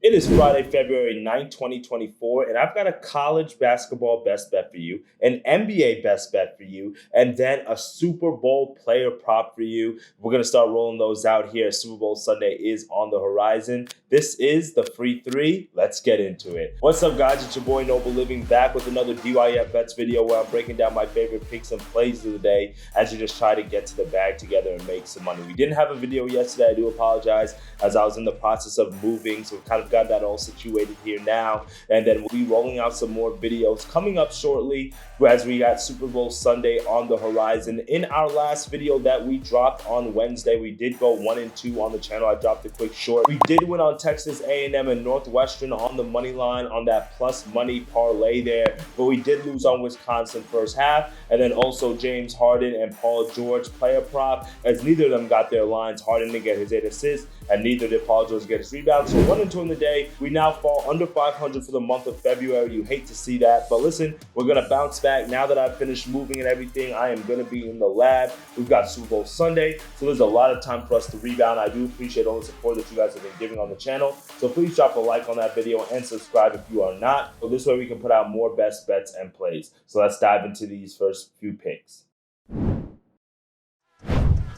It is Friday, February 9th, 2024, and I've got a college basketball best bet for you, an NBA best bet for you, and then a Super Bowl player prop for you. We're going to start rolling those out here. Super Bowl Sunday is on the horizon. This is the Free 3. Let's get into it. What's up, guys? It's your boy Noble Living back with another DYF Bets video where I'm breaking down my favorite picks and plays of the day as you just try to get to the bag together and make some money. We didn't have a video yesterday. I do apologize as I was in the process of moving, so we kind of got that all situated here now, and then we'll be rolling out some more videos coming up shortly as we got Super Bowl Sunday on the horizon. In our last video that we dropped on Wednesday, we did go 1-2 on the channel. I dropped a quick short. We did win on Texas A&M and Northwestern on the money line on that plus money parlay there, but we did lose on Wisconsin first half, and then also James Harden and Paul George player prop, as neither of them got their lines. Harden didn't get his 8 assists, and neither did Paul George get his rebounds. So 1-2 in the day. We now fall under 500 for the month of February. You hate to see that, but listen, we're going to bounce back. Now that I've finished moving and everything, I am going to be in the lab. We've got Super Bowl Sunday, so there's a lot of time for us to rebound. I do appreciate all the support that you guys have been giving on the channel, so please drop a like on that video and subscribe if you are not, so this way we can put out more best bets and plays. So let's dive into these first few picks.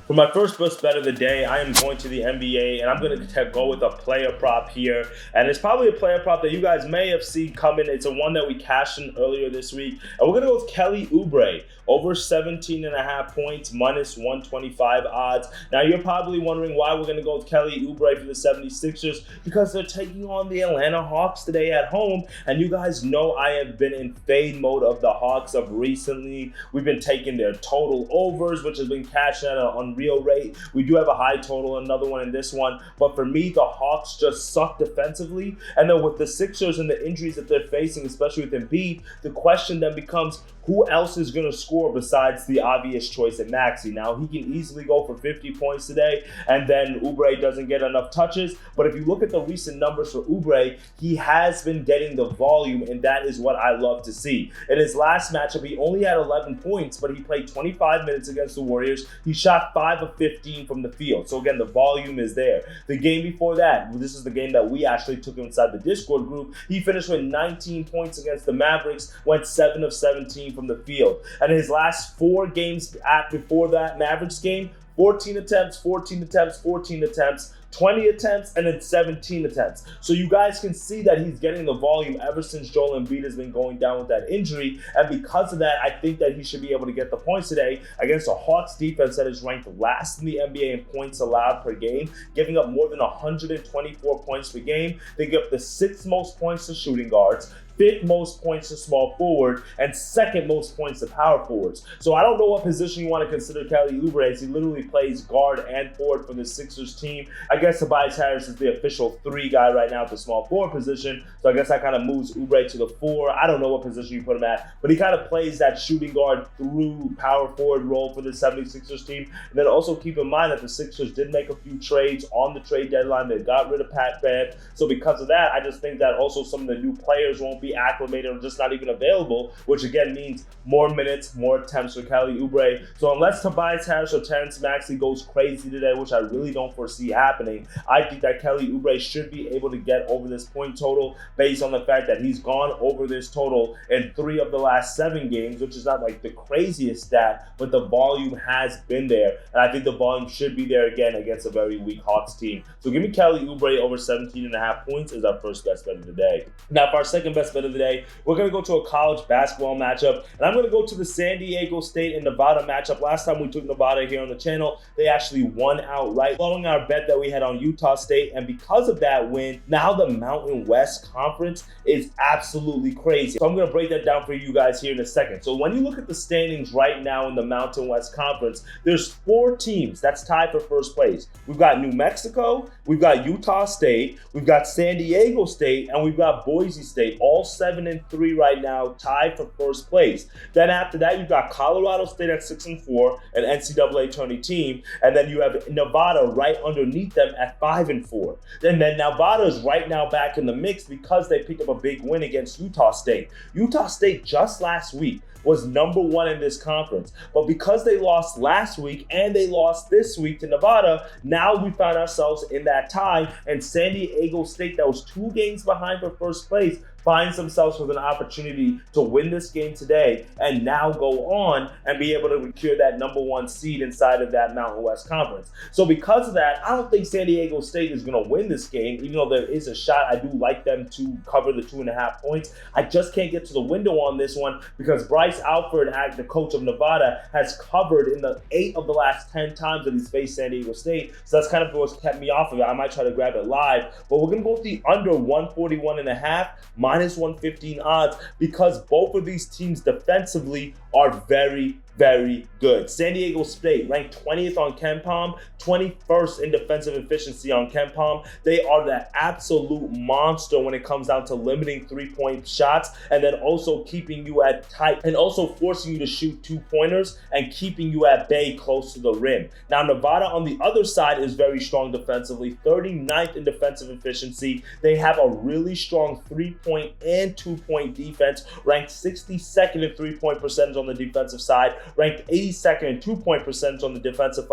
For my first best bet of the day, I am going to the NBA, and I'm going to go with a player prop here. And it's probably a player prop that you guys may have seen coming. It's a one that we cashed in earlier this week. And we're going to go with Kelly Oubre, over 17.5 points, minus 125 odds. Now, you're probably wondering why we're going to go with Kelly Oubre for the 76ers, because they're taking on the Atlanta Hawks today at home. And you guys know I have been in fade mode of the Hawks of recently. We've been taking their total overs, which has been cashed at an unreal rate. We do have a high total, another one in this one, but for me, the Hawks just suck defensively, and then with the Sixers and the injuries that they're facing, especially with Embiid, the question then becomes, who else is going to score besides the obvious choice at Maxey? Now, he can easily go for 50 points today, and then Oubre doesn't get enough touches, but if you look at the recent numbers for Oubre, he has been getting the volume, and that is what I love to see. In his last matchup, he only had 11 points, but he played 25 minutes against the Warriors. He shot 5 of 15 from the field. So again, the volume is there. The game before that, this is the game that we actually took inside the Discord group, he finished with 19 points against the Mavericks, went 7 of 17 from the field. And in his last 4 games before that Mavericks game, 14 attempts, 14 attempts, 14 attempts, 20 attempts, and then 17 attempts. So you guys can see that he's getting the volume ever since Joel Embiid has been going down with that injury. And because of that, I think that he should be able to get the points today against a Hawks defense that is ranked last in the NBA in points allowed per game, giving up more than 124 points per game. They give up the 6th most points to shooting guards, 5th most points to small forward, and 2nd most points to power forwards. So I don't know what position you want to consider Kelly Oubre, as he literally plays guard and forward for the Sixers team. I guess Tobias Harris is the official 3 guy right now at the small forward position, so I guess that kind of moves Oubre to the 4. I don't know what position you put him at, but he kind of plays that shooting guard through power forward role for the 76ers team. And then also keep in mind that the Sixers did make a few trades on the trade deadline. They got rid of Pat Bev, so because of that, I just think that also some of the new players won't be acclimated or just not even available, which again means more minutes, more attempts for Kelly Oubre. So unless Tobias Harris or Terrence Maxey goes crazy today, which I really don't foresee happening, I think that Kelly Oubre should be able to get over this point total based on the fact that he's gone over this total in 3 of the last 7 games, which is not like the craziest stat, but the volume has been there, and I think the volume should be there again against a very weak Hawks team. So give me Kelly Oubre over 17.5 points as our first best bet of the day. Now for our second best bet of the day, we're going to go to a college basketball matchup, and I'm going to go to the San Diego State and Nevada matchup. Last time we took Nevada here on the channel, they actually won outright, following our bet that we had on Utah State, and because of that win, now the Mountain West Conference is absolutely crazy. So I'm going to break that down for you guys here in a second. So when you look at the standings right now in the Mountain West Conference, there's 4 teams that's tied for first place. We've got New Mexico, we've got Utah State, we've got San Diego State, and we've got Boise State, all 7-3 right now, tied for first place. Then after that, you've got Colorado State at 6-4, an NCAA tourney team, and then you have Nevada right underneath them them at 5-4. And then Nevada is right now back in the mix because they picked up a big win against Utah State. Utah State just last week was number 1 in this conference. But because they lost last week and they lost this week to Nevada, now we find ourselves in that tie, and San Diego State, that was 2 games behind for first place, finds themselves with an opportunity to win this game today and now go on and be able to secure that number 1 seed inside of that Mountain West Conference. So because of that, I don't think San Diego State is going to win this game, even though there is a shot. I do like them to cover the 2.5 points. I just can't get to the window on this one because Bryce Alford, the coach of Nevada, has covered in the 8 of the last 10 times that he's faced San Diego State. So that's kind of what's kept me off of it. I might try to grab it live, but we're going to go with the under 141.5, minus 115 odds, because both of these teams defensively are very, very good. San Diego State ranked 20th on KenPom, 21st in defensive efficiency on KenPom. They are the absolute monster when it comes down to limiting 3-point shots and then also keeping you at tight and also forcing you to shoot 2-pointers and keeping you at bay close to the rim. Now, Nevada on the other side is very strong defensively, 39th in defensive efficiency. They have a really strong 3-point and 2-point defense, ranked 62nd in 3-point percentage on the defensive side, ranked 82nd in 2-point percentage on the defensive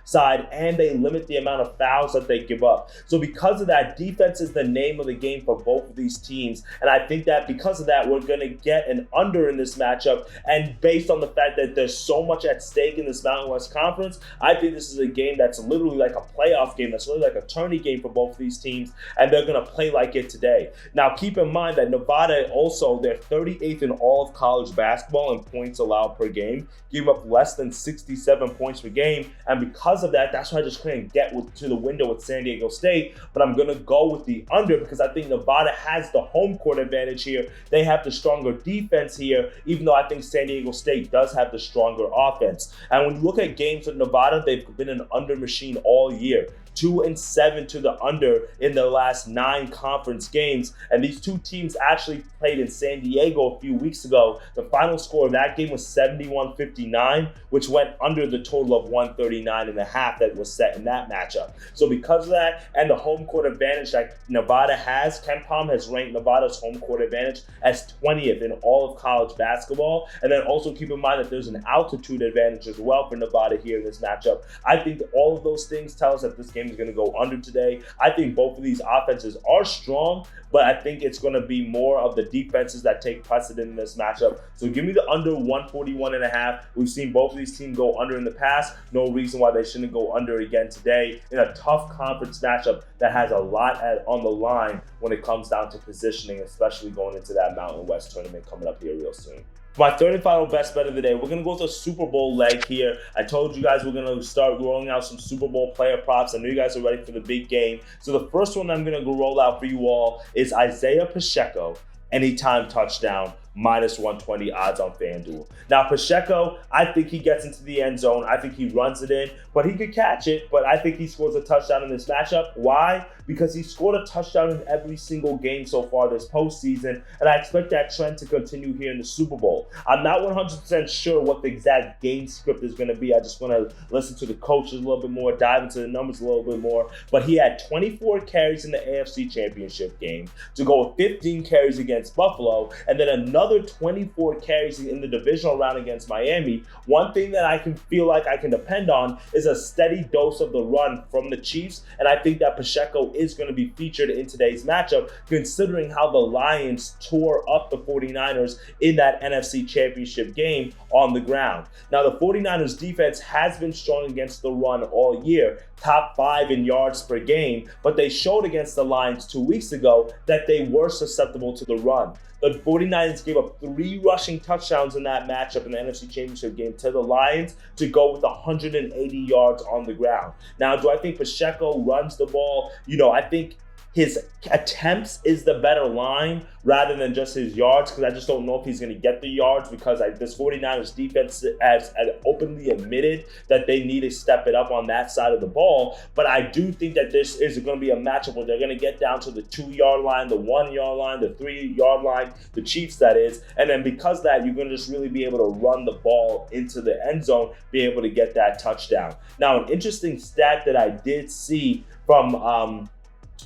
side, and they limit the amount of fouls that they give up. So because of that, defense is the name of the game for both of these teams. And I think that because of that, we're going to get an under in this matchup. And based on the fact that there's so much at stake in this Mountain West Conference, I think this is a game that's literally like a playoff game. That's really like a tourney game for both of these teams, and they're going to play like it today. Now, keep in mind that Nevada also, they're 38th in all of college basketball in points allowed per game, giving up less than 67 points per game. And because of that, that's why I just couldn't get to the window with San Diego State. But I'm going to go with the under because I think Nevada has the home court advantage here. They have the stronger defense here, even though I think San Diego State does have the stronger offense. And when you look at games with Nevada, they've been an under machine all year. 2-7 to the under in the last 9 conference games. And these two teams actually played in San Diego a few weeks ago. The final score of that game was 71-59, which went under the total of 139.5 that was set in that matchup. So because of that and the home court advantage that Nevada has, KenPom has ranked Nevada's home court advantage as 20th in all of college basketball. And then also keep in mind that there's an altitude advantage as well for Nevada here in this matchup. I think that all of those things tell us that this game is going to go under today. I think both of these offenses are strong, but I think it's going to be more of the defenses that take precedent in this matchup. So give me the under 141.5. We've seen both of these teams go under in the past. No reason why they shouldn't go under again today in a tough conference matchup that has a lot on the line when it comes down to positioning, especially going into that Mountain West tournament coming up here real soon. My third and final best bet of the day, we're going to go with a Super Bowl leg here. I told you guys we're going to start rolling out some Super Bowl player props. I know you guys are ready for the big game. So the first one I'm going to roll out for you all is Isaiah Pacheco, anytime touchdown, minus 120 odds on FanDuel. Now, Pacheco, I think he gets into the end zone. I think he runs it in, but he could catch it. But I think he scores a touchdown in this matchup. Why? Because he scored a touchdown in every single game so far this postseason, and I expect that trend to continue here in the Super Bowl. I'm not 100% sure what the exact game script is going to be. I just want to listen to the coaches a little bit more, dive into the numbers a little bit more. But he had 24 carries in the AFC Championship game to go with 15 carries against Buffalo, and then another 24 carries in the divisional round against Miami. One thing that I can feel like I can depend on is a steady dose of the run from the Chiefs, and I think that Pacheco is going to be featured in today's matchup, considering how the Lions tore up the 49ers in that NFC Championship game on the ground. Now, the 49ers defense has been strong against the run all year, top 5 in yards per game, but they showed against the Lions 2 weeks ago that they were susceptible to the run. The 49ers gave up 3 rushing touchdowns in that matchup in the NFC Championship game to the Lions to go with 180 yards on the ground. Now, do I think Pacheco runs the ball? I think his attempts is the better line rather than just his yards, because I just don't know if he's going to get the yards, because this 49ers defense has openly admitted that they need to step it up on that side of the ball. But I do think that this is going to be a matchup where they're going to get down to the 2-yard line, the 1-yard line, the 3-yard line, the Chiefs that is. And then because of that, you're going to just really be able to run the ball into the end zone, be able to get that touchdown. Now, an interesting stat that I did see from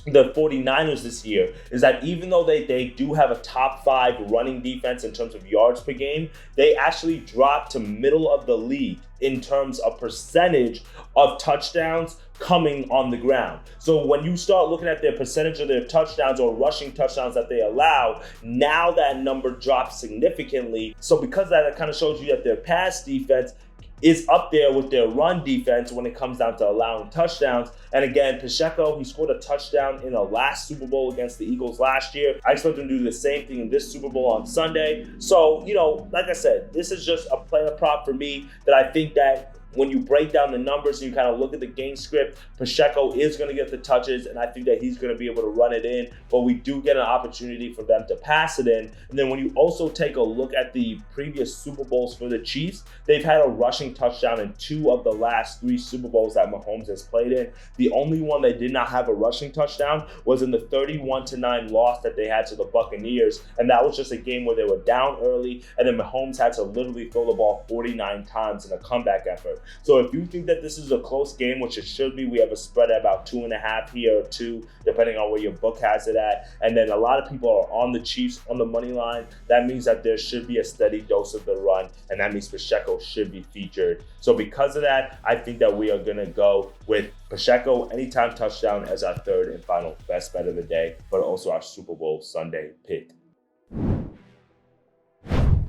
the 49ers this year is that even though they do have a top 5 running defense in terms of yards per game, they actually dropped to middle of the league in terms of percentage of touchdowns coming on the ground. So when you start looking at their percentage of their touchdowns or rushing touchdowns that they allow, now that number drops significantly. So because of that, it kind of shows you that their pass defense is up there with their run defense when it comes down to allowing touchdowns. And again, Pacheco, he scored a touchdown in the last Super Bowl against the Eagles last year. I expect him to do the same thing in this Super Bowl on Sunday. So, like I said, this is just a player prop for me that I think that when you break down the numbers and you kind of look at the game script, Pacheco is going to get the touches, and I think that he's going to be able to run it in, but we do get an opportunity for them to pass it in. And then when you also take a look at the previous Super Bowls for the Chiefs, they've had a rushing touchdown in 2 of the last 3 Super Bowls that Mahomes has played in. The only one they did not have a rushing touchdown was in the 31-9 loss that they had to the Buccaneers, and that was just a game where they were down early, and then Mahomes had to literally throw the ball 49 times in a comeback effort. So if you think that this is a close game, which it should be, we have a spread at about 2.5 here or 2, depending on where your book has it at. And then a lot of people are on the Chiefs on the money line. That means that there should be a steady dose of the run, and that means Pacheco should be featured. So because of that, I think that we are going to go with Pacheco anytime touchdown as our third and final best bet of the day, but also our Super Bowl Sunday pick.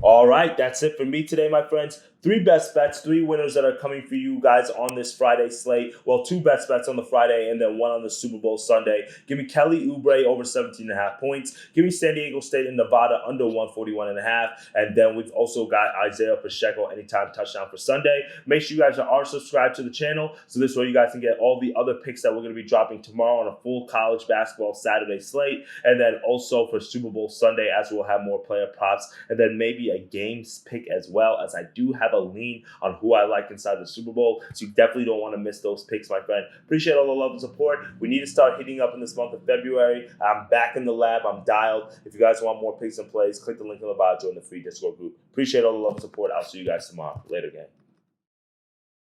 All right, that's it for me today, my friends. 3 best bets, 3 winners that are coming for you guys on this Friday slate. Well, 2 best bets on the Friday and then 1 on the Super Bowl Sunday. Give me Kelly Oubre over 17.5 points. Give me San Diego State and Nevada under 141.5. And then we've also got Isaiah Pacheco anytime touchdown for Sunday. Make sure you guys are subscribed to the channel, so this way you guys can get all the other picks that we're going to be dropping tomorrow on a full college basketball Saturday slate. And then also for Super Bowl Sunday, as we'll have more player props, and then maybe a games pick as well, as I do have a lean on who I like inside the Super Bowl. So you definitely don't want to miss those picks, my friend. Appreciate all the love and support. We need to start hitting up in this month of February. I'm back in the lab. I'm dialed. If you guys want more picks and plays, click the link in the bio, join the free Discord group. Appreciate all the love and support. I'll see you guys tomorrow. Later, gang.